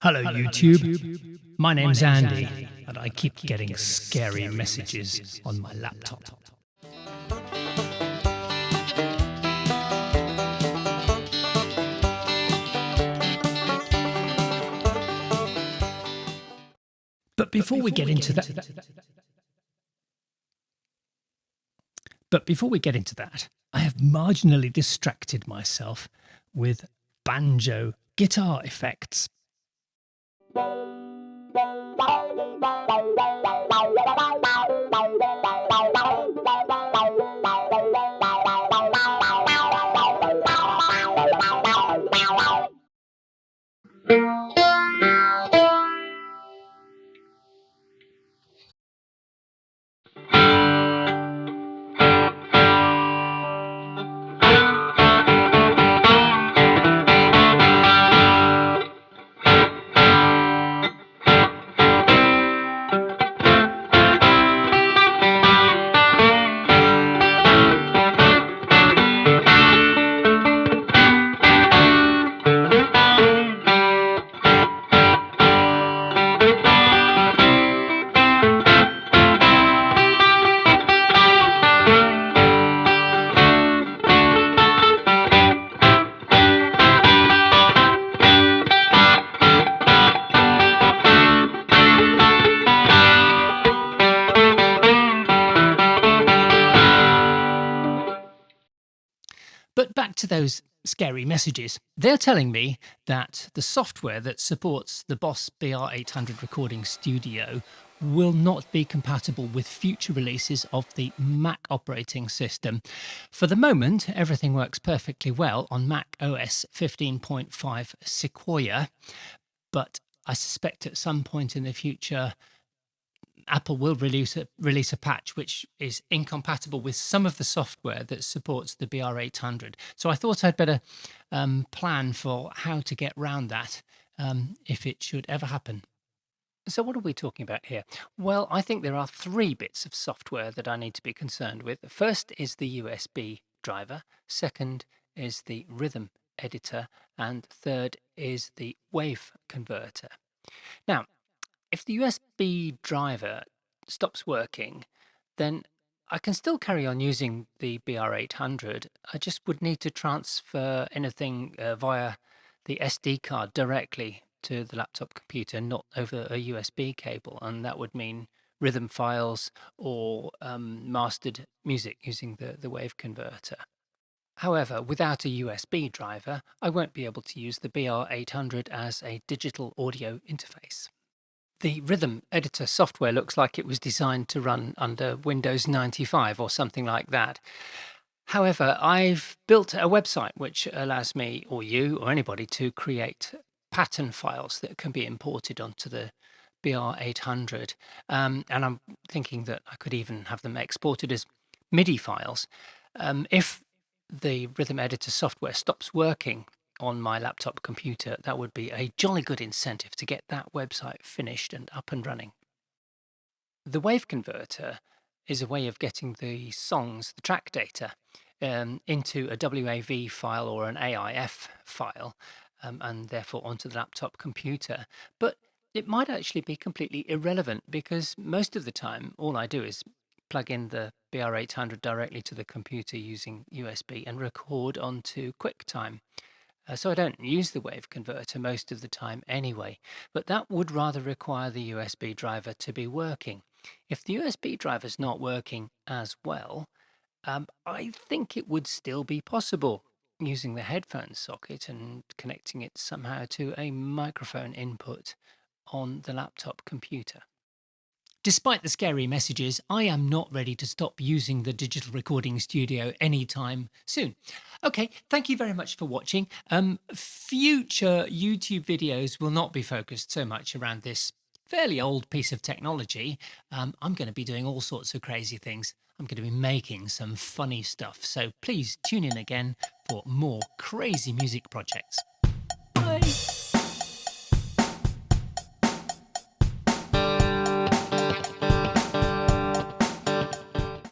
Hello YouTube, my name's Andy and I keep getting scary messages on my laptop. But before we get into that, I have marginally distracted myself with banjo guitar effects. But back to those scary messages. They're telling me that the software that supports the Boss BR-800 recording studio will not be compatible with future releases of the Mac operating system. For the moment, everything works perfectly well on Mac OS 15.5 Sequoia, but I suspect at some point in the future Apple will release a patch which is incompatible with some of the software that supports the BR-800. So I thought I'd better plan for how to get round that if it should ever happen. So what are we talking about here? Well, I think there are three bits of software that I need to be concerned with. First is the USB driver. Second is the rhythm editor. And third is the wave converter. Now, if the USB driver stops working, then I can still carry on using the BR-800. I just would need to transfer anything via the SD card directly to the laptop computer, not over a USB cable. And that would mean rhythm files or mastered music using the wave converter. However, without a USB driver, I won't be able to use the BR-800 as a digital audio interface. The rhythm editor software looks like it was designed to run under Windows 95 or something like that. However, I've built a website which allows me or you or anybody to create pattern files that can be imported onto the BR-800. And I'm thinking that I could even have them exported as MIDI files. If the rhythm editor software stops working on my laptop computer, that would be a jolly good incentive to get that website finished and up and running. The wave converter is a way of getting the songs, the track data, into a WAV file or an AIF file, and therefore onto the laptop computer. But it might actually be completely irrelevant because most of the time all I do is plug in the BR-800 directly to the computer using USB and record onto QuickTime. So I don't use the wave converter most of the time anyway, but that would rather require the USB driver to be working. If the USB driver is not working as well, I think it would still be possible using the headphone socket and connecting it somehow to a microphone input on the laptop computer. Despite the scary messages, I am not ready to stop using the digital recording studio anytime soon. Okay, thank you very much for watching. Future YouTube videos will not be focused so much around this fairly old piece of technology. I'm going to be doing all sorts of crazy things. I'm going to be making some funny stuff. So please tune in again for more crazy music projects. Bye.